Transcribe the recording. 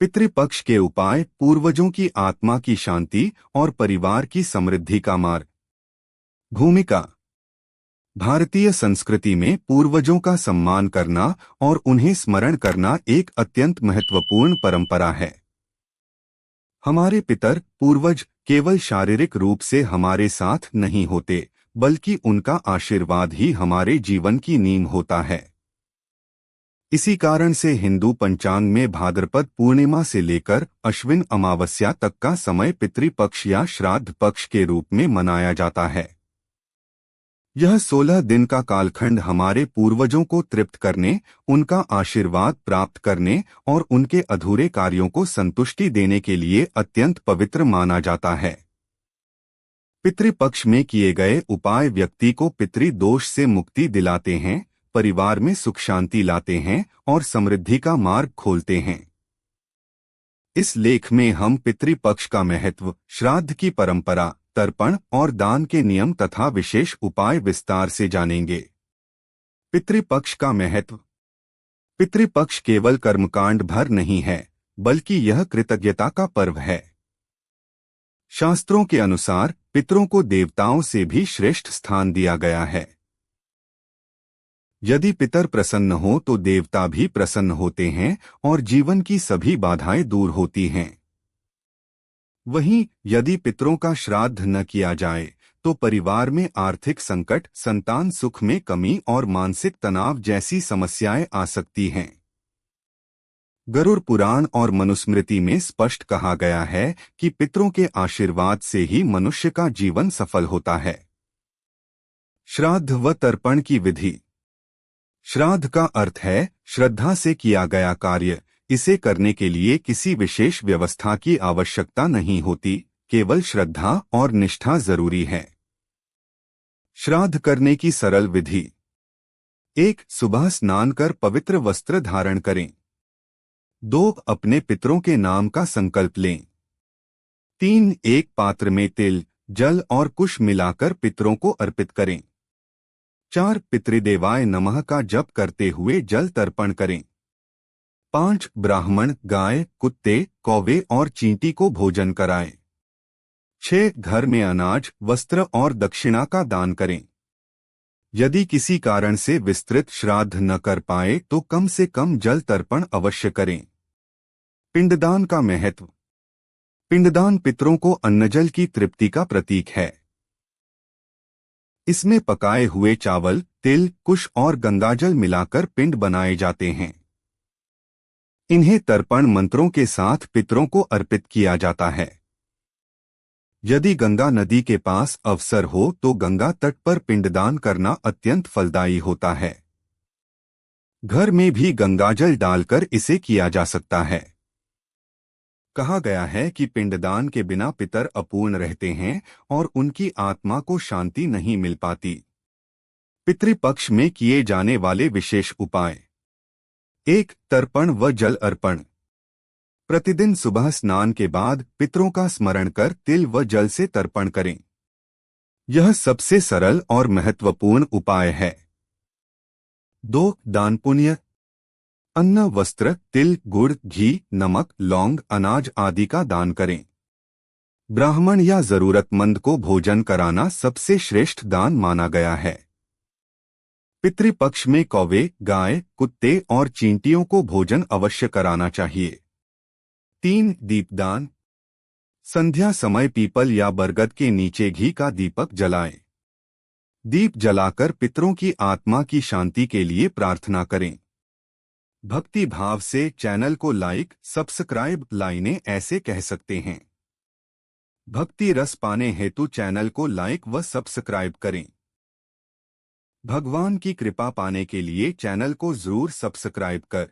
पितृपक्ष के उपाय पूर्वजों की आत्मा की शांति और परिवार की समृद्धि का मार्ग। भूमिका। भारतीय संस्कृति में पूर्वजों का सम्मान करना और उन्हें स्मरण करना एक अत्यंत महत्वपूर्ण परंपरा है। हमारे पितर पूर्वज केवल शारीरिक रूप से हमारे साथ नहीं होते, बल्कि उनका आशीर्वाद ही हमारे जीवन की नींव होता है। इसी कारण से हिंदू पंचांग में भाद्रपद पूर्णिमा से लेकर अश्विन अमावस्या तक का समय पितृपक्ष या श्राद्ध पक्ष के रूप में मनाया जाता है। यह 16 दिन का कालखंड हमारे पूर्वजों को तृप्त करने, उनका आशीर्वाद प्राप्त करने और उनके अधूरे कार्यों को संतुष्टि देने के लिए अत्यंत पवित्र माना जाता है। पितृपक्ष में किए गए उपाय व्यक्ति को पितृदोष से मुक्ति दिलाते हैं, परिवार में सुख शांति लाते हैं और समृद्धि का मार्ग खोलते हैं। इस लेख में हम पितृपक्ष का महत्व, श्राद्ध की परंपरा, तर्पण और दान के नियम तथा विशेष उपाय विस्तार से जानेंगे। पितृपक्ष का महत्व। पितृपक्ष केवल कर्मकांड भर नहीं है, बल्कि यह कृतज्ञता का पर्व है। शास्त्रों के अनुसार पितरों को देवताओं से भी श्रेष्ठ स्थान दिया गया है। यदि पितर प्रसन्न हो तो देवता भी प्रसन्न होते हैं और जीवन की सभी बाधाएं दूर होती हैं। वहीं यदि पितरों का श्राद्ध न किया जाए तो परिवार में आर्थिक संकट, संतान सुख में कमी और मानसिक तनाव जैसी समस्याएं आ सकती हैं। गरुड़ पुराण और मनुस्मृति में स्पष्ट कहा गया है कि पितरों के आशीर्वाद से ही मनुष्य का जीवन सफल होता है। श्राद्ध व तर्पण की विधि। श्राद्ध का अर्थ है श्रद्धा से किया गया कार्य। इसे करने के लिए किसी विशेष व्यवस्था की आवश्यकता नहीं होती, केवल श्रद्धा और निष्ठा जरूरी है। श्राद्ध करने की सरल विधि। 1. सुबह स्नान कर पवित्र वस्त्र धारण करें। 2. अपने पितरों के नाम का संकल्प लें। 3. एक पात्र में तिल, जल और कुश मिलाकर पितरों को अर्पित करें। 4. पितृदेवाय नमः का जप करते हुए जल तर्पण करें। 5. ब्राह्मण, गाय, कुत्ते, कौवे और चींटी को भोजन कराएं। 6. घर में अनाज, वस्त्र और दक्षिणा का दान करें। यदि किसी कारण से विस्तृत श्राद्ध न कर पाए तो कम से कम जल तर्पण अवश्य करें। पिंडदान का महत्व। पिंडदान पितरों को अन्नजल की तृप्ति का प्रतीक है। इसमें पकाए हुए चावल, तिल, कुश और गंगाजल मिलाकर पिंड बनाए जाते हैं। इन्हें तर्पण मंत्रों के साथ पितरों को अर्पित किया जाता है। यदि गंगा नदी के पास अवसर हो तो गंगा तट पर पिंडदान करना अत्यंत फलदायी होता है। घर में भी गंगाजल डालकर इसे किया जा सकता है। कहा गया है कि पिंडदान के बिना पितर अपूर्ण रहते हैं और उनकी आत्मा को शांति नहीं मिल पाती। पितृपक्ष में किए जाने वाले विशेष उपाय। 1. तर्पण व जल अर्पण। प्रतिदिन सुबह स्नान के बाद पितरों का स्मरण कर तिल व जल से तर्पण करें। यह सबसे सरल और महत्वपूर्ण उपाय है। 2. दान पुण्य। अन्न, वस्त्र, तिल, गुड़, घी, नमक, लौंग, अनाज आदि का दान करें। ब्राह्मण या जरूरतमंद को भोजन कराना सबसे श्रेष्ठ दान माना गया है। पितृपक्ष में कौवे, गाय, कुत्ते और चींटियों को भोजन अवश्य कराना चाहिए। 3. दीपदान। संध्या समय पीपल या बरगद के नीचे घी का दीपक जलाएं। दीप जलाकर पितरों की आत्मा की शांति के लिए प्रार्थना करें। भक्ति भाव से चैनल को लाइक, सब्सक्राइब लाइनें ऐसे कह सकते हैं। भक्ति रस पाने हेतु चैनल को लाइक व सब्सक्राइब करें। भगवान की कृपा पाने के लिए चैनल को जरूर सब्सक्राइब कर